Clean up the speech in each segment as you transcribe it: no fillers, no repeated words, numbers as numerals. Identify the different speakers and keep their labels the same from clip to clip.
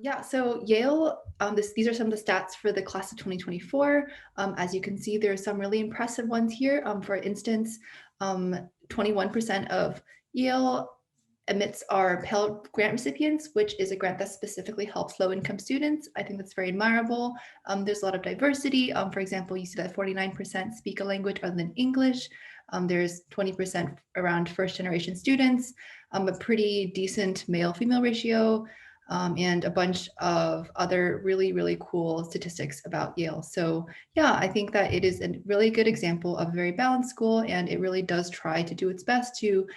Speaker 1: Yeah, so Yale, these are some of the stats for the class of 2024. As you can see, there are some really impressive ones here. For instance, 21% of Yale admits are Pell Grant recipients, which is a grant that specifically helps low-income students. I think that's very admirable. There's a lot of diversity. For example, you see that 49% speak a language other than English. There's 20% around first-generation students, a pretty decent male-female ratio, and a bunch of other really, really cool statistics about Yale. So yeah, I think that it is a really good example of a very balanced school, and it really does try to do its best to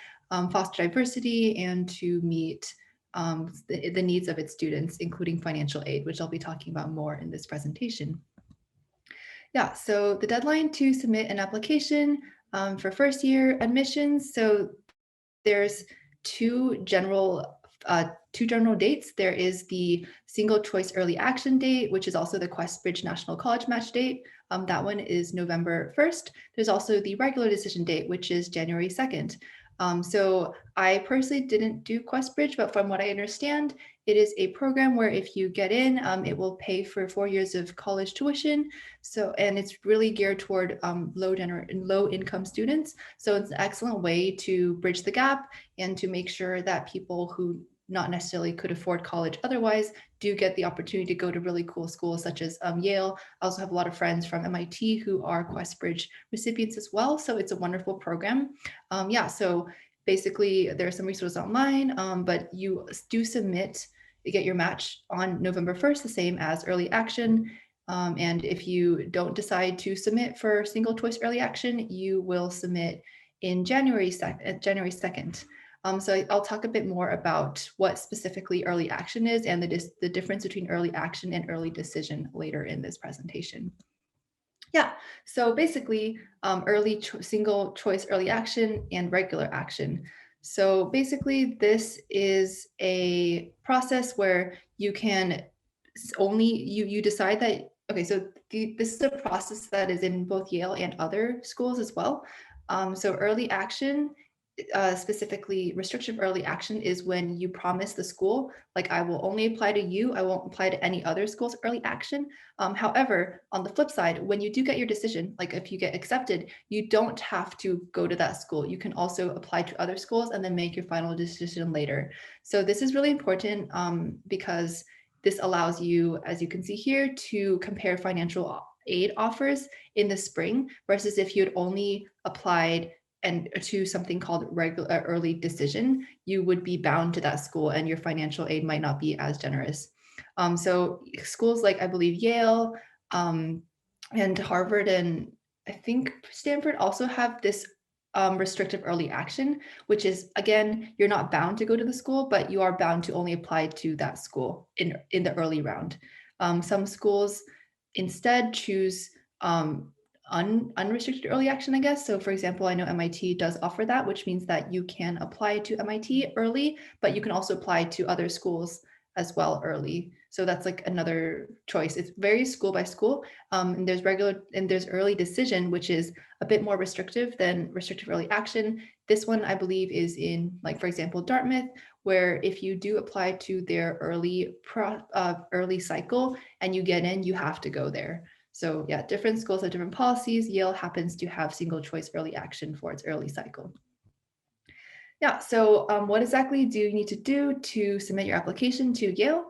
Speaker 1: foster diversity and to meet the needs of its students, including financial aid, which I'll be talking about more in this presentation. Yeah, so the deadline to submit an application for first year admissions. So there's two general dates. There is the single choice early action date, which is also the QuestBridge National College Match date. That one is November 1st. There's also the regular decision date, which is January 2nd. So I personally didn't do QuestBridge, but from what I understand, it is a program where if you get in, it will pay for 4 years of college tuition. And it's really geared toward low income students. So it's an excellent way to bridge the gap and to make sure that people who not necessarily could afford college otherwise do get the opportunity to go to really cool schools such as Yale. I also have a lot of friends from MIT who are QuestBridge recipients as well. So it's a wonderful program. Yeah, so basically there are some resources online, but you do submit, you get your match on November 1st, the same as early action. And if you don't decide to submit for single choice early action, you will submit in January 2nd. So I'll talk a bit more about what specifically early action is and the difference between early action and early decision later in this presentation. Yeah, so basically single choice early action and regular action. So basically this is a process where you can you decide that, okay, so this is a process that is in both Yale and other schools as well. So early action, specifically restrictive early action, is when you promise the school, like, I will only apply to you, I won't apply to any other schools early action. However, on the flip side, when you do get your decision, like if you get accepted, you don't have to go to that school. You can also apply to other schools and then make your final decision later. So this is really important because this allows you, as you can see here, to compare financial aid offers in the spring versus if you had only applied and to something called regular early decision, you would be bound to that school and your financial aid might not be as generous. So schools like, I believe, Yale and Harvard and I think Stanford also have this restrictive early action, which is, again, you're not bound to go to the school, but you are bound to only apply to that school in the early round. Some schools instead choose unrestricted early action, I guess. So for example, I know MIT does offer that, which means that you can apply to MIT early, but you can also apply to other schools as well early. So that's like another choice. It's very school by school. And there's early decision, which is a bit more restrictive than restrictive early action. This one, I believe, is in, like, for example, Dartmouth, where if you do apply to their early cycle and you get in, you have to go there. So yeah, different schools have different policies. Yale happens to have single choice early action for its early cycle. Yeah, so what exactly do you need to do to submit your application to Yale?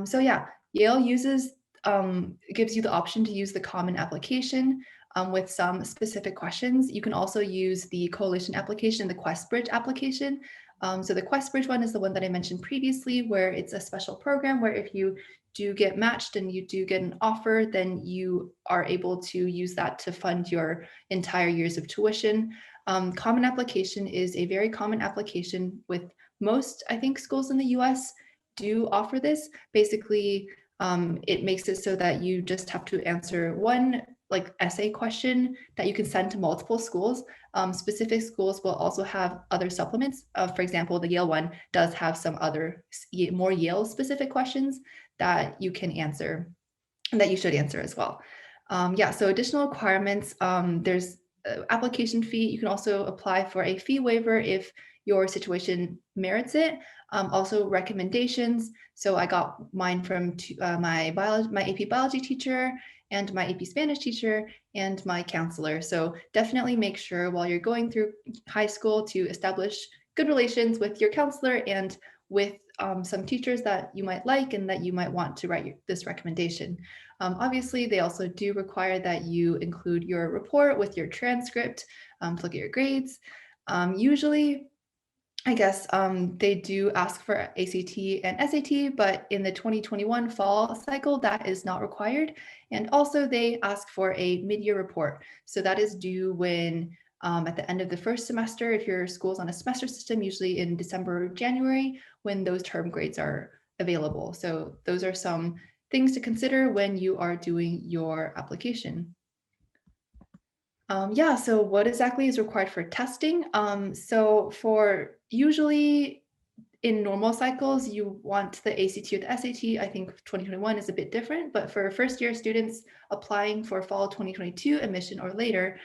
Speaker 1: So yeah, Yale gives you the option to use the common application with some specific questions. You can also use the coalition application, the QuestBridge application. So the QuestBridge one is the one that I mentioned previously, where it's a special program where if you do get matched and you do get an offer, then you are able to use that to fund your entire years of tuition. Common application is a very common application with most, I think, schools in the US do offer this. Basically, it makes it so that you just have to answer one essay question that you can send to multiple schools. Specific schools will also have other supplements. For example, the Yale one does have some other more Yale specific questions that you can answer, that you should answer as well. Yeah, so additional requirements, there's application fee. You can also apply for a fee waiver if your situation merits it. Also recommendations. So I got mine from my AP biology teacher and my AP Spanish teacher and my counselor. So definitely make sure while you're going through high school to establish good relations with your counselor and with some teachers that you might like and that you might want to write this recommendation. Obviously, they also do require that you include your report with your transcript to look at your grades. Usually, I guess they do ask for ACT and SAT, but in the 2021 fall cycle, that is not required. And also they ask for a mid-year report. So that is due when at the end of the first semester, if your school's on a semester system, usually in December or January, when those term grades are available. So those are some things to consider when you are doing your application. Yeah, so what exactly is required for testing? So for usually in normal cycles, you want the ACT or the SAT. I think 2021 is a bit different, but for first year students applying for fall 2022 admission or later,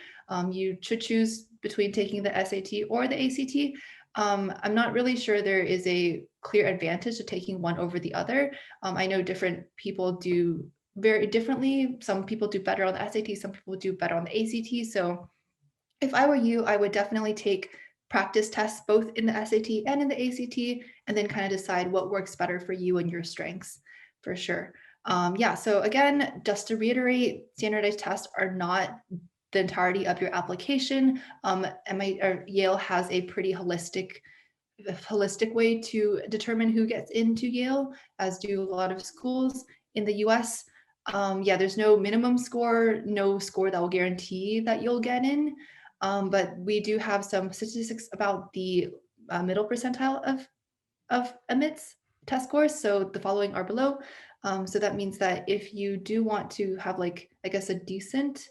Speaker 1: you should choose between taking the SAT or the ACT. I'm not really sure there is a clear advantage to taking one over the other. I know different people do very differently. Some people do better on the SAT, some people do better on the ACT. So if I were you, I would definitely take practice tests both in the SAT and in the ACT, and then kind of decide what works better for you and your strengths, for sure. Yeah, so again, just to reiterate, standardized tests are not the entirety of your application. Yale has a pretty holistic way to determine who gets into Yale, as do a lot of schools in the US. Yeah, there's no minimum score, no score that will guarantee that you'll get in. But we do have some statistics about the middle percentile of admits test scores. So the following are below. So that means that if you do want to have like, I guess, a decent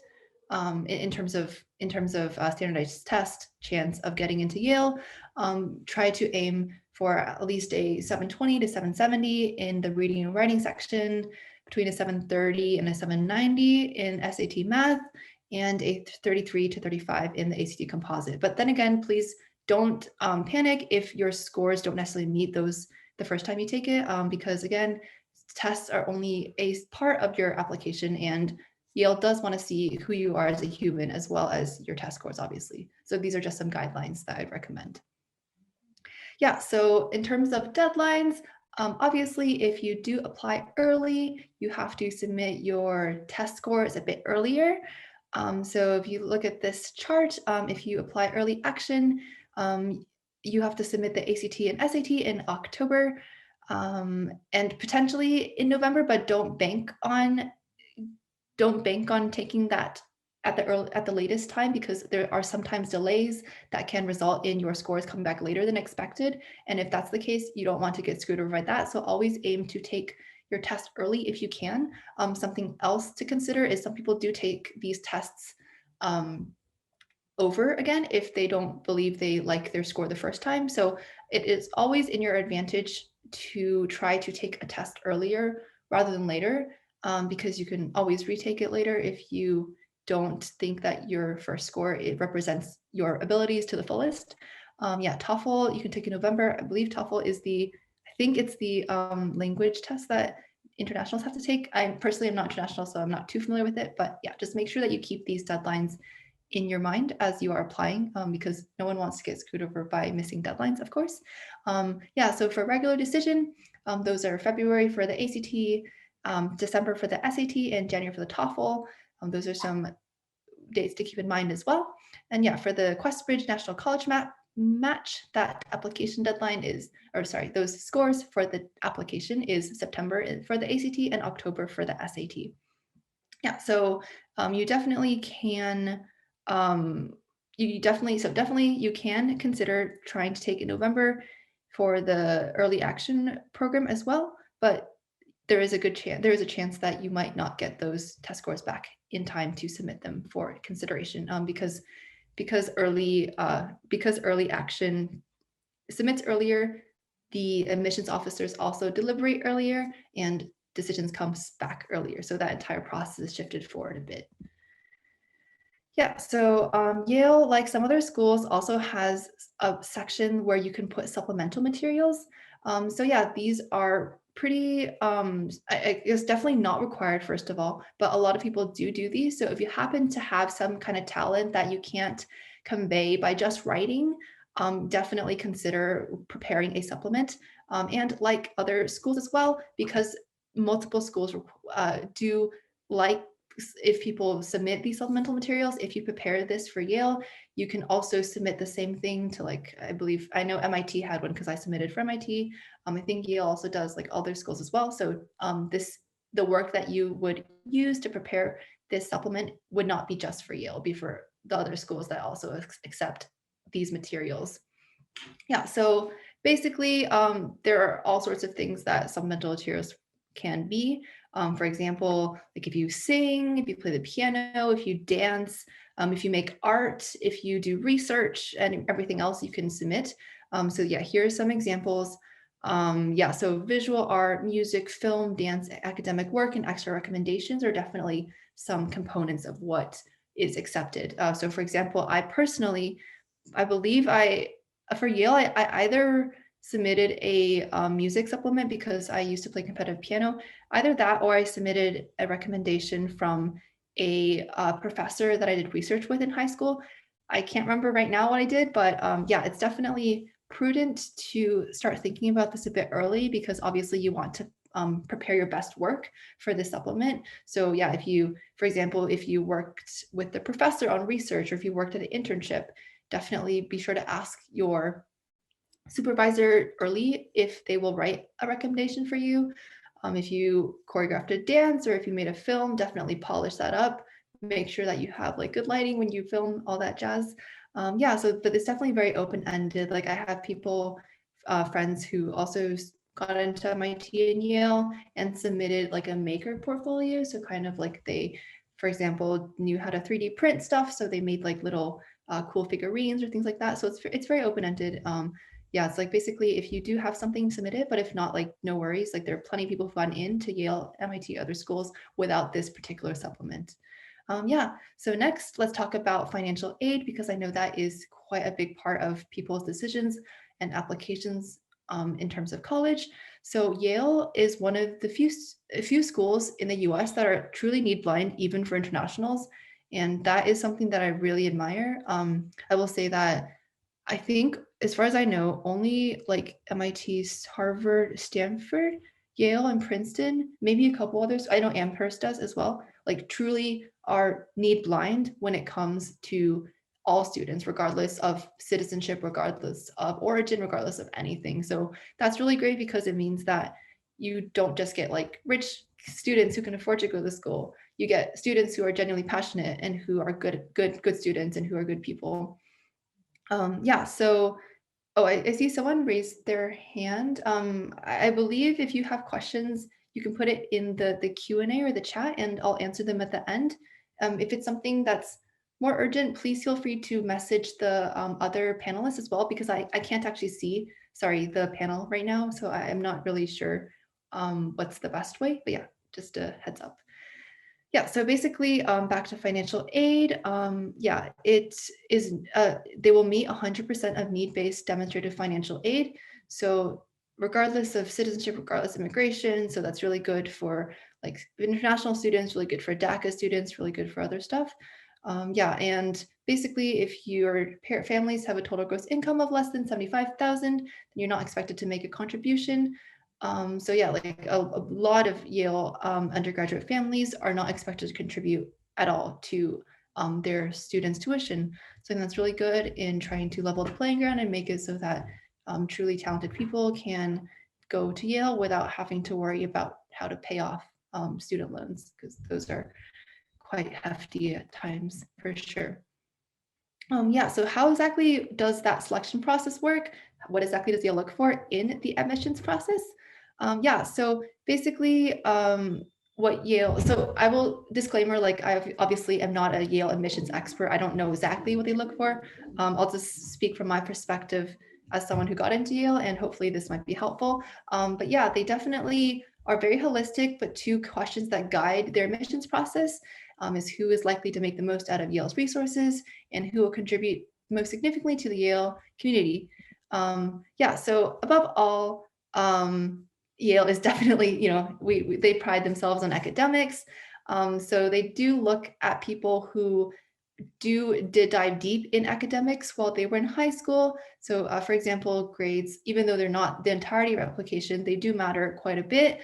Speaker 1: in terms of standardized test chance of getting into Yale, try to aim for at least a 720 to 770 in the reading and writing section, between a 730 and a 790 in SAT math, and a 33 to 35 in the ACT composite. But then again, please don't panic if your scores don't necessarily meet those the first time you take it, because again, tests are only a part of your application, and Yale does want to see who you are as a human as well as your test scores, obviously. So these are just some guidelines that I'd recommend. Yeah, so in terms of deadlines, obviously, if you do apply early, you have to submit your test scores a bit earlier. So if you look at this chart, if you apply early action, you have to submit the ACT and SAT in October and potentially in November, but don't bank on taking that at the latest time, because there are sometimes delays that can result in your scores coming back later than expected. And if that's the case, you don't want to get screwed over by that. So always aim to take your test early if you can. Something else to consider is some people do take these tests over again if they don't believe they like their score the first time. So it is always in your advantage to try to take a test earlier rather than later, because you can always retake it later if you don't think that your first score, it represents your abilities to the fullest. Yeah, TOEFL, you can take in November. I believe TOEFL is I think it's the language test that internationals have to take. I personally am not international, so I'm not too familiar with it, but yeah, just make sure that you keep these deadlines in your mind as you are applying, because no one wants to get screwed over by missing deadlines, of course. Yeah, so for regular decision, those are February for the ACT, December for the SAT, and January for the TOEFL. Those are some dates to keep in mind as well. And yeah, for the QuestBridge National College Match, that application deadline is, or sorry, those scores for the application is September for the ACT and October for the SAT. Yeah, so you definitely can, you can consider trying to take in November for the early action program as well, but there is a chance that you might not get those test scores back in time to submit them for consideration, because early action submits earlier, the admissions officers also deliberate earlier, and decisions comes back earlier. So that entire process is shifted forward a bit. Yeah, so Yale, like some other schools, also has a section where you can put supplemental materials. So yeah, these are pretty, it's definitely not required, first of all, but a lot of people do these. So if you happen to have some kind of talent that you can't convey by just writing, definitely consider preparing a supplement. And like other schools as well, because multiple schools do like if people submit these supplemental materials, if you prepare this for Yale, you can also submit the same thing to, like, I believe, I know MIT had one because I submitted for MIT. I think Yale also does, like, other schools as well. So the work that you would use to prepare this supplement would not be just for Yale, it'd be for the other schools that also accept these materials. Yeah, so basically, there are all sorts of things that supplemental materials can be. For example, like if you sing, if you play the piano, if you dance, if you make art, if you do research, and everything else you can submit. So yeah, here are some examples. Yeah, so visual art, music, film, dance, academic work, and extra recommendations are definitely some components of what is accepted. So for example, I believe for Yale, I either submitted a music supplement because I used to play competitive piano, either that or I submitted a recommendation from a professor that I did research with in high school. I can't remember right now what I did, but yeah, it's definitely prudent to start thinking about this a bit early because obviously you want to prepare your best work for this supplement. So yeah, for example, if you worked with the professor on research or if you worked at an internship, definitely be sure to ask your supervisor early if they will write a recommendation for you. If you choreographed a dance or if you made a film, definitely polish that up. Make sure that you have like good lighting when you film, all that jazz. Yeah, so but it's definitely very open-ended. Like I have people, friends who also got into MIT and Yale and submitted like a maker portfolio. So kind of like they, for example, knew how to 3D print stuff. So they made like little cool figurines or things like that. So it's very open-ended. Yeah, it's like basically if you do have something submitted, but if not, like no worries. Like there are plenty of people who've gone into Yale, MIT, other schools without this particular supplement. Yeah, so next let's talk about financial aid because I know that is quite a big part of people's decisions and applications in terms of college. So Yale is one of the few schools in the US that are truly need blind even for internationals. And that is something that I really admire. I will say that I think, as far as I know, only like MIT, Harvard, Stanford, Yale, and Princeton, maybe a couple others. I know Amherst does as well. Like truly are need blind when it comes to all students, regardless of citizenship, regardless of origin, regardless of anything. So that's really great because it means that you don't just get like rich students who can afford to go to school. You get students who are genuinely passionate and who are good students and who are good people. Yeah, so oh, I see someone raised their hand. I believe if you have questions, you can put it in the Q&A or the chat, and I'll answer them at the end. If it's something that's more urgent, please feel free to message the other panelists as well, because I can't actually see, sorry, the panel right now, so I am not really sure what's the best way, but yeah, just a heads up. Yeah, so basically, back to financial aid. Yeah, it is, they will meet 100% of need-based demonstrated financial aid. So regardless of citizenship, regardless of immigration, so that's really good for like international students, really good for DACA students, really good for other stuff. Yeah, and basically if your families have a total gross income of less than 75,000, then you're not expected to make a contribution. So yeah, like a lot of Yale undergraduate families are not expected to contribute at all to their students' tuition. So that's really good in trying to level the playing ground and make it so that truly talented people can go to Yale without having to worry about how to pay off student loans, because those are quite hefty at times for sure. Yeah, so how exactly does that selection process work? What exactly does Yale look for in the admissions process? Yeah, so basically what Yale, so I will disclaimer, like I obviously am not a Yale admissions expert. I don't know exactly what they look for. I'll just speak from my perspective as someone who got into Yale, and hopefully this might be helpful. But yeah, they definitely are very holistic, but two questions that guide their admissions process is who is likely to make the most out of Yale's resources and who will contribute most significantly to the Yale community. Yeah, so above all, Yale is definitely, they pride themselves on academics. So they do look at people who did dive deep in academics while they were in high school. So for example, grades, even though they're not the entirety of application, they do matter quite a bit.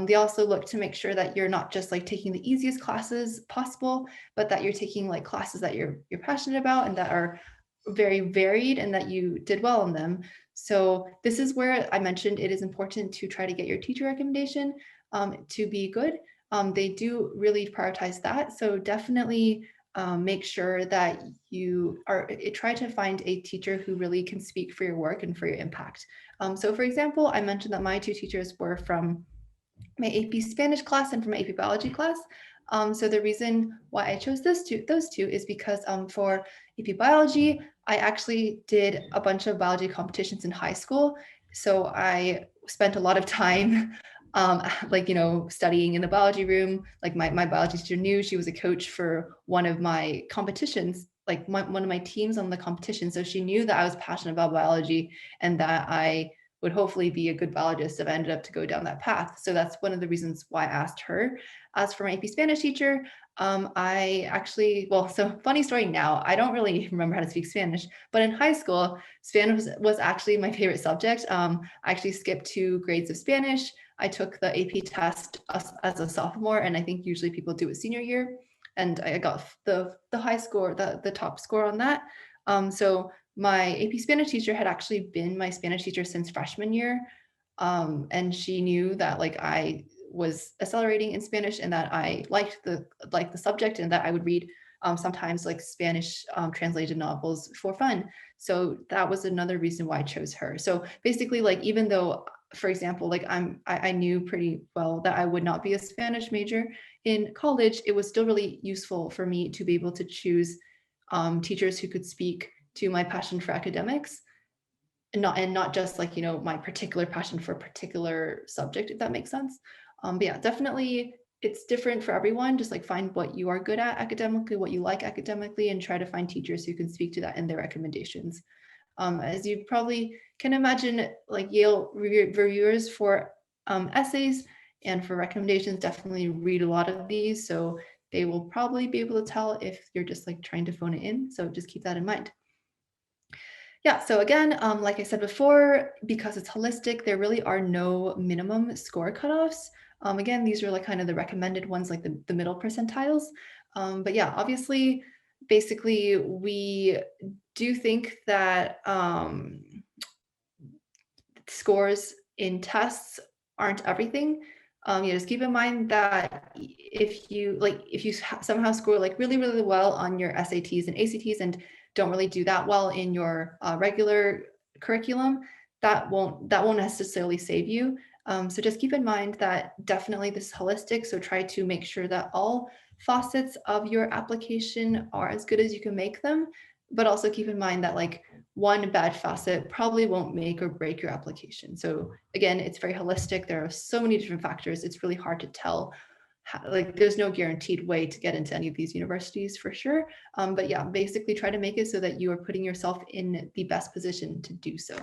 Speaker 1: They also look to make sure that you're not just like taking the easiest classes possible, but that you're taking like classes that you're passionate about and that are very varied and that you did well in them. So this is where I mentioned it is important to try to get your teacher recommendation to be good. They do really prioritize that. So definitely make sure that you try to find a teacher who really can speak for your work and for your impact. So for example, I mentioned that my two teachers were from my AP Spanish class and from my AP Biology class. So the reason why I chose those two is because for AP Biology, I actually did a bunch of biology competitions in high school. So I spent a lot of time studying in the biology room. Like my biology teacher knew, she was a coach for one of my competitions, like one of my teams on the competition. So she knew that I was passionate about biology and that I would hopefully be a good biologist if I ended up to go down that path. So that's one of the reasons why I asked her. As for my AP Spanish teacher, I actually, so funny story now, I don't really remember how to speak Spanish, but in high school, Spanish was actually my favorite subject. I actually skipped 2 grades of Spanish. I took the AP test as a sophomore, and I think usually people do it senior year. And I got the high score, the top score on that. So my AP Spanish teacher had actually been my Spanish teacher since freshman year. And she knew that like I was accelerating in Spanish and that I liked the subject and that I would read sometimes like Spanish translated novels for fun. So that was another reason why I chose her. So basically, like, even though, for example, like I knew pretty well that I would not be a Spanish major in college, it was still really useful for me to be able to choose teachers who could speak to my passion for academics and not just like, my particular passion for a particular subject, if that makes sense. But yeah, definitely it's different for everyone. Just like find what you are good at academically, what you like academically, and try to find teachers who can speak to that in their recommendations. As you probably can imagine, like Yale reviewers for essays and for recommendations definitely read a lot of these. So they will probably be able to tell if you're just like trying to phone it in. So just keep that in mind. Yeah, so again, like I said before, because it's holistic, there really are no minimum score cutoffs. Again, these are like kind of the recommended ones, like the middle percentiles. But yeah, obviously, basically, we do think that scores in tests aren't everything. Just keep in mind that if you somehow score like really, really well on your SATs and ACTs and don't really do that well in your regular curriculum, that won't necessarily save you. So just keep in mind that definitely this is holistic. So try to make sure that all facets of your application are as good as you can make them, but also keep in mind that like one bad facet probably won't make or break your application. So again, it's very holistic. There are so many different factors. It's really hard to tell. Like there's no guaranteed way to get into any of these universities for sure. But yeah, basically try to make it so that you are putting yourself in the best position to do so.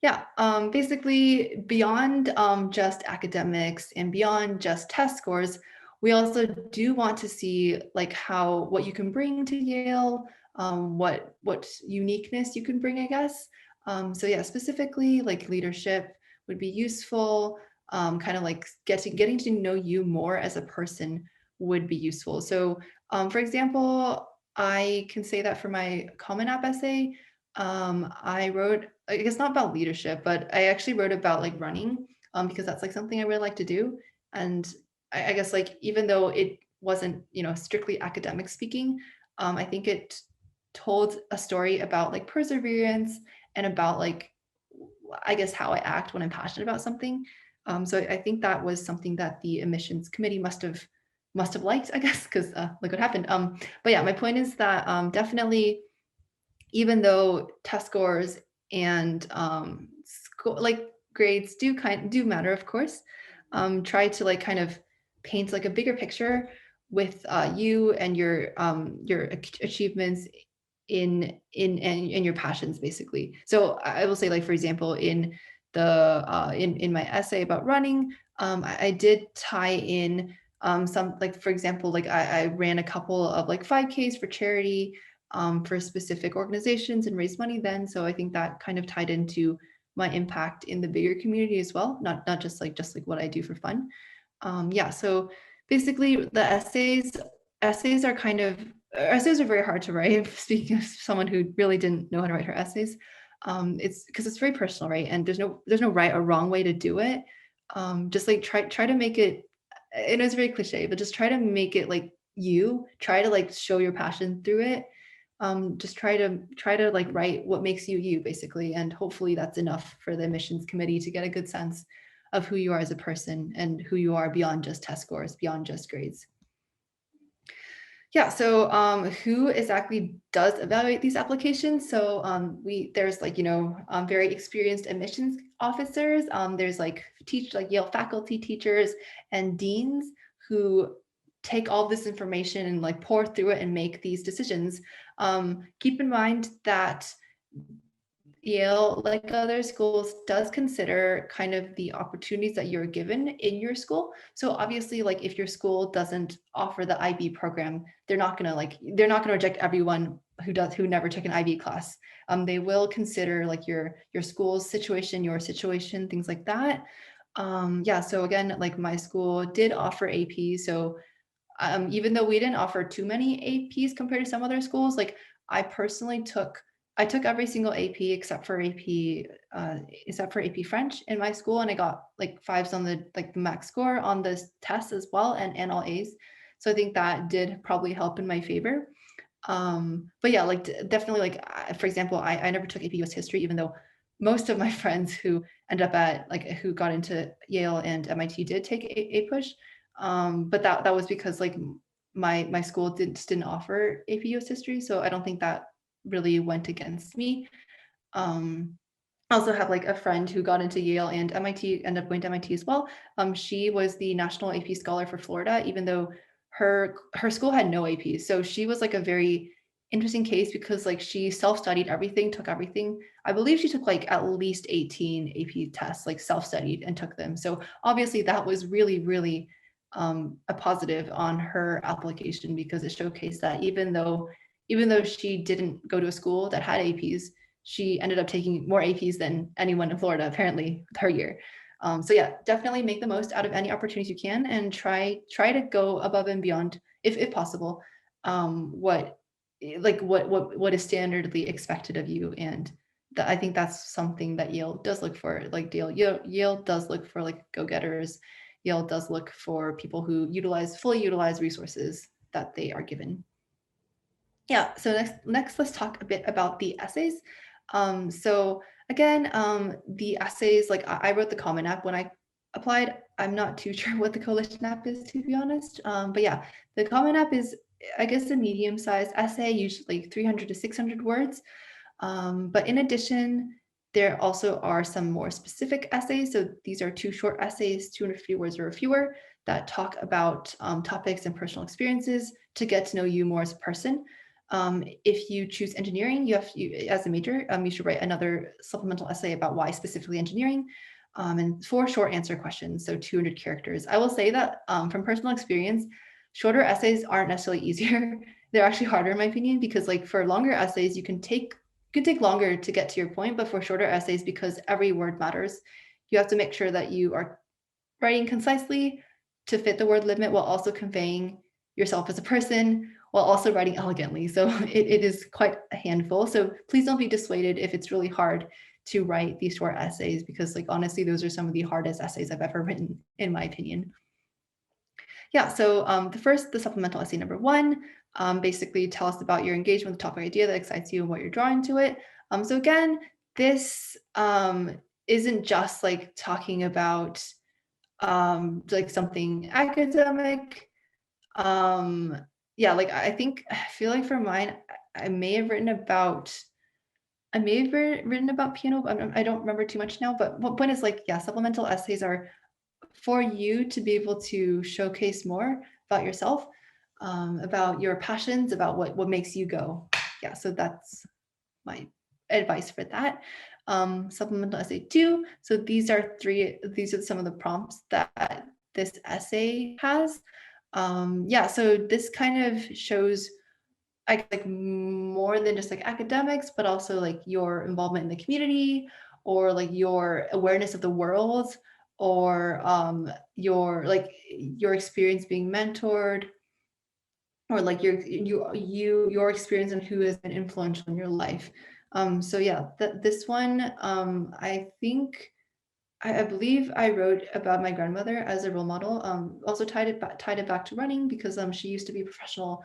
Speaker 1: Yeah, basically beyond just academics and beyond just test scores, we also do want to see like what you can bring to Yale, what uniqueness you can bring, I guess. So yeah, specifically like leadership would be useful. Kind of like getting to know you more as a person would be useful. So for example, I can say that for my Common App essay, I wrote, I guess not about leadership, but I actually wrote about like running, because that's like something I really like to do. And I guess like even though it wasn't, strictly academic speaking, I think it told a story about like perseverance and about like, I guess, how I act when I'm passionate about something. So I think that was something that the admissions committee must have liked, I guess, because look what happened. But yeah, my point is that definitely, even though test scores and like grades do matter, of course. Try to like kind of paint like a bigger picture with you and your achievements in your passions, basically. So I will say, like, for example, in my essay about running, I did tie in some, like, for example, like I ran a couple of like 5Ks for charity for specific organizations and raised money then. So I think that kind of tied into my impact in the bigger community as well, not just like what I do for fun. Yeah, so basically the essays are kind of, essays are very hard to write. Speaking of someone who really didn't know how to write her essays, it's because it's very personal, right? And there's no right or wrong way to do it. Just like try to make it, it is very cliche, but just try to make it like you. Try to like show your passion through it. Just try to like write what makes you you, basically, and hopefully that's enough for the admissions committee to get a good sense of who you are as a person and who you are beyond just test scores, beyond just grades. Yeah, so who exactly does evaluate these applications? So there's like, very experienced admissions officers. There's like Yale faculty, teachers, and deans who take all this information and like pour through it and make these decisions. Keep in mind that Yale, like other schools, does consider kind of the opportunities that you're given in your school. So obviously, like if your school doesn't offer the IB program, they're not gonna reject everyone who never took an IB class. They will consider like your school's situation, your situation, things like that. Yeah. So again, like my school did offer AP. So even though we didn't offer too many APs compared to some other schools, like I personally took every single AP except for AP French in my school, and I got like fives on the max score on this test as well, and all A's. So I think that did probably help in my favor. But yeah, like definitely, like for example, I never took AP US history, even though most of my friends who ended up at who got into Yale and MIT did take a push. But that was because like my school didn't offer AP US history, so I don't think that really went against me. I also have like a friend who got into Yale and MIT, ended up going to MIT as well. She was the national AP scholar for Florida, even though her school had no APs. So she was like a very interesting case because like she self-studied everything, took everything. I believe she took like at least 18 AP tests, like self-studied and took them. So obviously that was really, really a positive on her application because it showcased that even though she didn't go to a school that had APs, she ended up taking more APs than anyone in Florida, apparently, her year. So yeah, definitely make the most out of any opportunities you can and try to go above and beyond, if possible, what is standardly expected of you. And I think that's something that Yale does look for. Like Yale does look for like go-getters. Yale does look for people who fully utilize resources that they are given. Yeah, so next let's talk a bit about the essays. So again, the essays, like I wrote the Common App when I applied. I'm not too sure what the Coalition App is, to be honest. But yeah, the Common App is, I guess, a medium-sized essay, usually 300 to 600 words. But in addition, there also are some more specific essays. So these are 2 short essays, 250 words or fewer, that talk about topics and personal experiences to get to know you more as a person. If you choose engineering, as a major, you should write another supplemental essay about why specifically engineering, and 4 short answer questions, so 200 characters. I will say that from personal experience, shorter essays aren't necessarily easier. They're actually harder in my opinion, because like for longer essays, you can take longer to get to your point, but for shorter essays, because every word matters, you have to make sure that you are writing concisely to fit the word limit while also conveying yourself as a person, while also writing elegantly. So it is quite a handful. So please don't be dissuaded if it's really hard to write these short essays, because like honestly, those are some of the hardest essays I've ever written, in my opinion. Yeah, so the supplemental essay number 1, basically tell us about your engagement with the topic idea that excites you and what you're drawing to it. So again, this isn't just like talking about like something academic. Yeah, like I feel like for mine, I may have written about I may have written about piano, but I don't remember too much now. But one point is like, yeah, supplemental essays are for you to be able to showcase more about yourself, about your passions, about what makes you go. Yeah, so that's my advice for that. Supplemental essay 2. So these are some of the prompts that this essay has. Yeah, so this kind of shows like more than just like academics, but also like your involvement in the community, or like your awareness of the world, or your experience being mentored, or like your experience and who has been influential in your life. So yeah, this one, I think I believe I wrote about my grandmother as a role model. Also tied it back to running, because she used to be a professional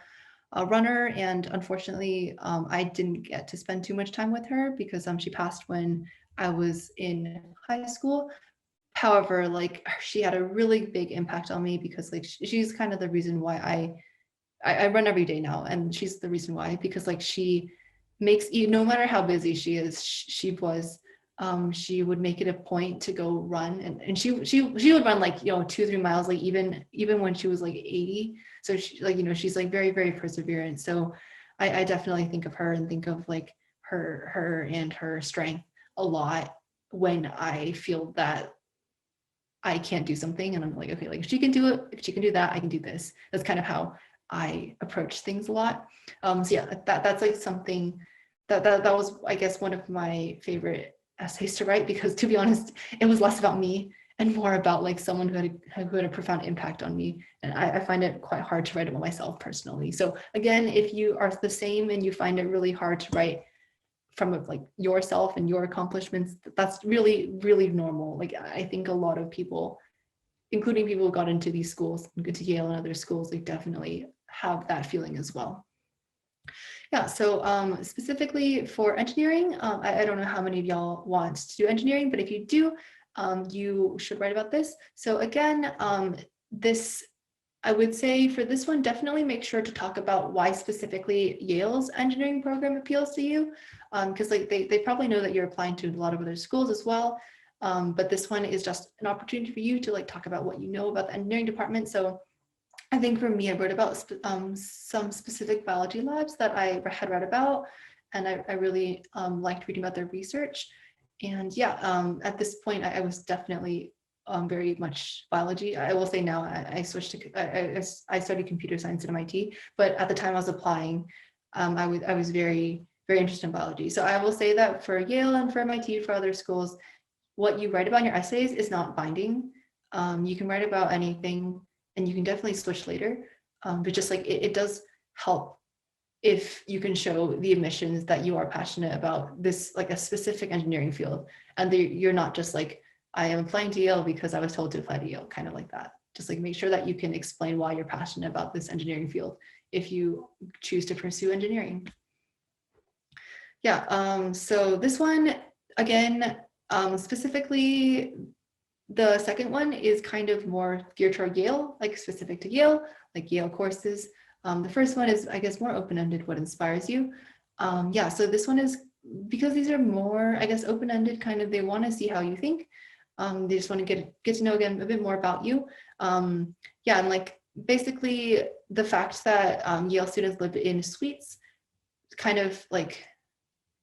Speaker 1: runner, and unfortunately, I didn't get to spend too much time with her because she passed when I was in high school. However, like she had a really big impact on me, because like she's kind of the reason why I run every day now, and she's the reason why, because like she makes you, no matter how busy she is, she would make it a point to go run, and she would run like 2-3 miles, like even when she was like 80. So she, like she's like very, very perseverant. So I definitely think of her and think of like her and her strength a lot when I feel that I can't do something, and I'm like, okay, like if she can do it, if she can do that, I can do this. That's kind of how I approach things a lot. So yeah, that's like something that was, I guess, one of my favorite essays to write, because to be honest, it was less about me and more about like someone who had a profound impact on me. And I find it quite hard to write about myself personally. So again, if you are the same and you find it really hard to write from like yourself and your accomplishments, that's really, really normal. Like I think a lot of people, including people who got into these schools, go to Yale and other schools, they definitely have that feeling as well. Yeah, so specifically for engineering, I don't know how many of y'all want to do engineering, but if you do, you should write about this. So again, this, I would say for this one, definitely make sure to talk about why specifically Yale's engineering program appeals to you, because like they probably know that you're applying to a lot of other schools as well. But this one is just an opportunity for you to like talk about what you know about the engineering department. So I think for me, I wrote about some specific biology labs that I had read about, and I really liked reading about their research. And yeah, at this point, I was definitely very much biology. I will say now I switched to, I studied computer science at MIT, but at the time I was applying, I was very, very interested in biology. So I will say that for Yale and for MIT, for other schools, what you write about in your essays is not binding. You can write about anything, and you can definitely switch later. But just like it does help if you can show the admissions that you are passionate about this, like a specific engineering field, and you're not just like, I am applying to Yale because I was told to apply to Yale, kind of like that. Just like make sure that you can explain why you're passionate about this engineering field if you choose to pursue engineering. Yeah, so this one, again, specifically, the second one is kind of more geared toward Yale, like specific to Yale, like Yale courses. The first one is, I guess, more open-ended, what inspires you. Yeah, so this one is, because these are more, I guess, open-ended, kind of, they want to see how you think. They just want to get to know, again, a bit more about you. Yeah, and like basically the fact that Yale students live in suites, kind of like,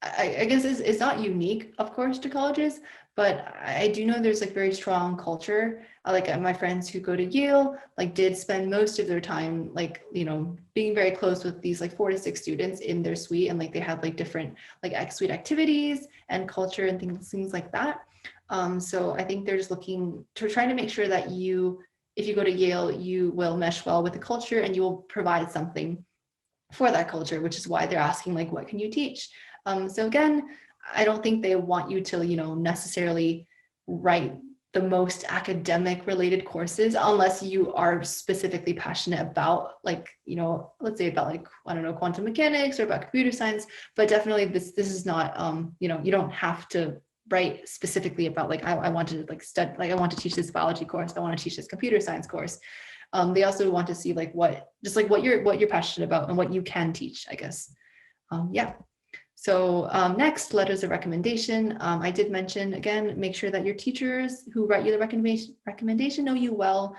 Speaker 1: I guess it's not unique, of course, to colleges, but I do know there's like very strong culture. Like my friends who go to Yale, like did spend most of their time, like, being very close with these like 4 to 6 students in their suite. And like they have like different like suite activities and culture and things like that. So I think they're just looking to trying to make sure that if you go to Yale, you will mesh well with the culture and you will provide something for that culture, which is why they're asking like, what can you teach? So again, I don't think they want you to, necessarily write the most academic related courses unless you are specifically passionate about like, let's say about like, I don't know, quantum mechanics or about computer science, but definitely this is not, you don't have to write specifically about like, I want to like study, like I want to teach this biology course, I want to teach this computer science course. They also want to see like what you're passionate about and what you can teach, I guess. Yeah. So next, letters of recommendation. I did mention, again, make sure that your teachers who write you the recommendation know you well.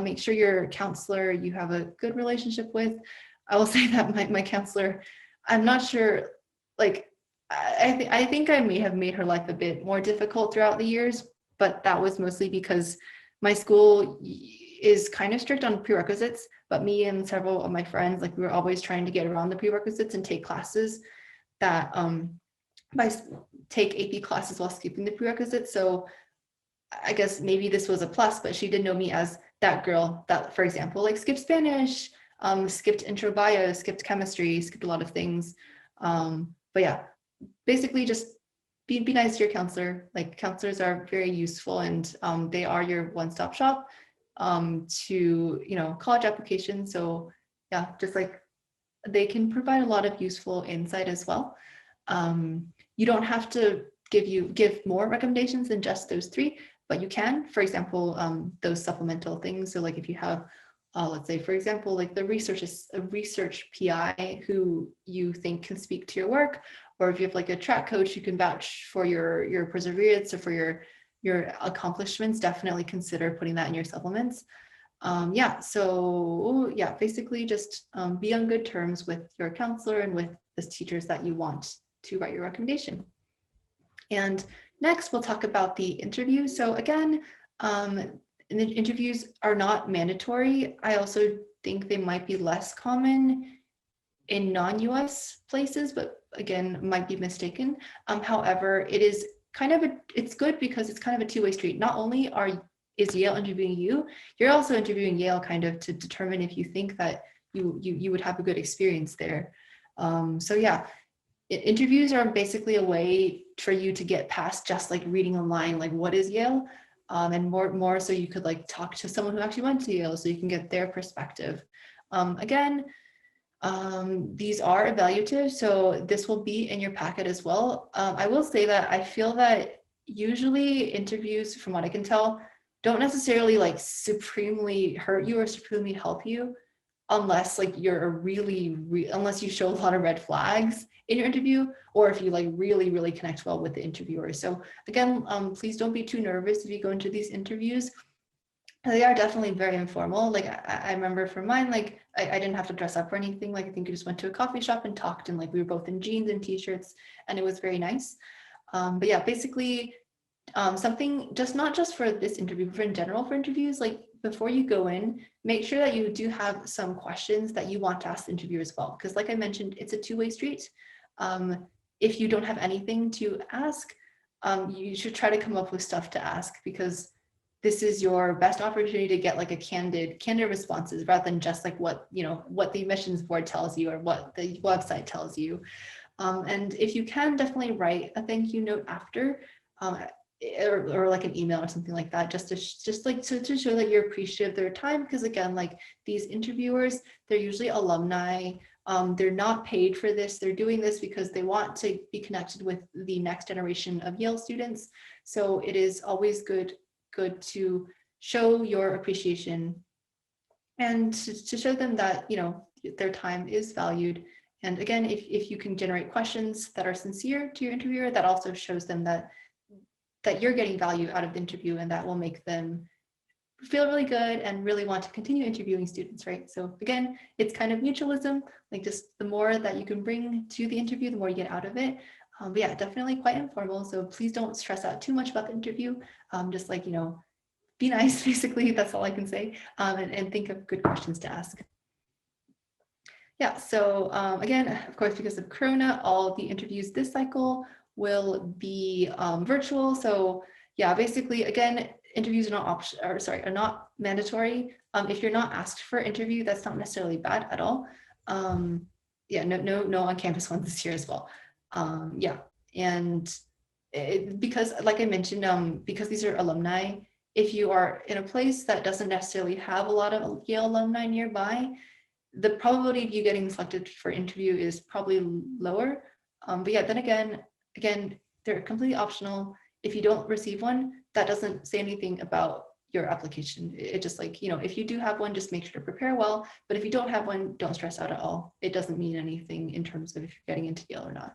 Speaker 1: Make sure your counselor you have a good relationship with. I will say that my counselor, I'm not sure, like, I think I may have made her life a bit more difficult throughout the years, but that was mostly because my school is kind of strict on prerequisites, but me and several of my friends, like we were always trying to get around the prerequisites and take classes that take AP classes while skipping the prerequisites. So I guess maybe this was a plus, but she did know me as that girl that, for example, like skipped Spanish, skipped intro bio, skipped chemistry, skipped a lot of things. But yeah, basically just be nice to your counselor. Like counselors are very useful, and they are your one-stop shop to, you know, college applications. So yeah, just like they can provide a lot of useful insight as well. You don't have to give more recommendations than just those three, but you can, for example, those supplemental things. So like if you have, let's say, for example, like a research PI who you think can speak to your work, or if you have like a track coach who can vouch for your perseverance or for your accomplishments, definitely consider putting that in your supplements. Yeah, so yeah, basically just be on good terms with your counselor and with the teachers that you want to write your recommendation. And next, we'll talk about the interview. So again, the interviews are not mandatory. I also think they might be less common in non-US places, but again, might be mistaken. However, it is kind of it's good because it's kind of a two-way street. Not only is Yale interviewing you, you're also interviewing Yale kind of to determine if you think that you would have a good experience there. So yeah, interviews are basically a way for you to get past just like reading online, like what is Yale, and more so you could like talk to someone who actually went to Yale so you can get their perspective. Again, these are evaluative, so this will be in your packet as well. I will say that I feel that usually interviews, from what I can tell, don't necessarily like supremely hurt you or supremely help you unless like you're unless you show a lot of red flags in your interview, or if you like really connect well with the interviewer. So again, please don't be too nervous if you go into these interviews. They are definitely very informal. Like I remember for mine, like I didn't have to dress up or anything. Like I think we just went to a coffee shop and talked, and like we were both in jeans and t-shirts, and it was very nice. But yeah, basically something just not just for this interview, but in general for interviews, like before you go in, make sure that you do have some questions that you want to ask the interviewer as well. Because like I mentioned, it's a two-way street. If you don't have anything to ask, you should try to come up with stuff to ask, because this is your best opportunity to get like a candid responses rather than just like what the admissions board tells you or what the website tells you. And if you can, definitely write a thank you note after, or like an email or something like that, just to show that you're appreciative of their time. Because again, like these interviewers, they're usually alumni. They're not paid for this. They're doing this because they want to be connected with the next generation of Yale students. So it is always good to show your appreciation and to show them that their time is valued. And again, if you can generate questions that are sincere to your interviewer, that also shows them that you're getting value out of the interview, and that will make them feel really good and really want to continue interviewing students, right? So again, it's kind of mutualism, like just the more that you can bring to the interview, the more you get out of it. But yeah, definitely quite informal. So please don't stress out too much about the interview. Just like, be nice, basically, that's all I can say. And think of good questions to ask. Yeah, so again, of course, because of Corona, all the interviews this cycle will be virtual. So yeah, basically, again, interviews are not mandatory. If you're not asked for interview, that's not necessarily bad at all. Yeah, no on-campus ones this year as well. Yeah, and because like I mentioned, because these are alumni, if you are in a place that doesn't necessarily have a lot of Yale alumni nearby, the probability of you getting selected for interview is probably lower. But yeah, then again, they're completely optional. If you don't receive one, that doesn't say anything about your application. It just like, if you do have one, just make sure to prepare well. But if you don't have one, don't stress out at all. It doesn't mean anything in terms of if you're getting into Yale or not.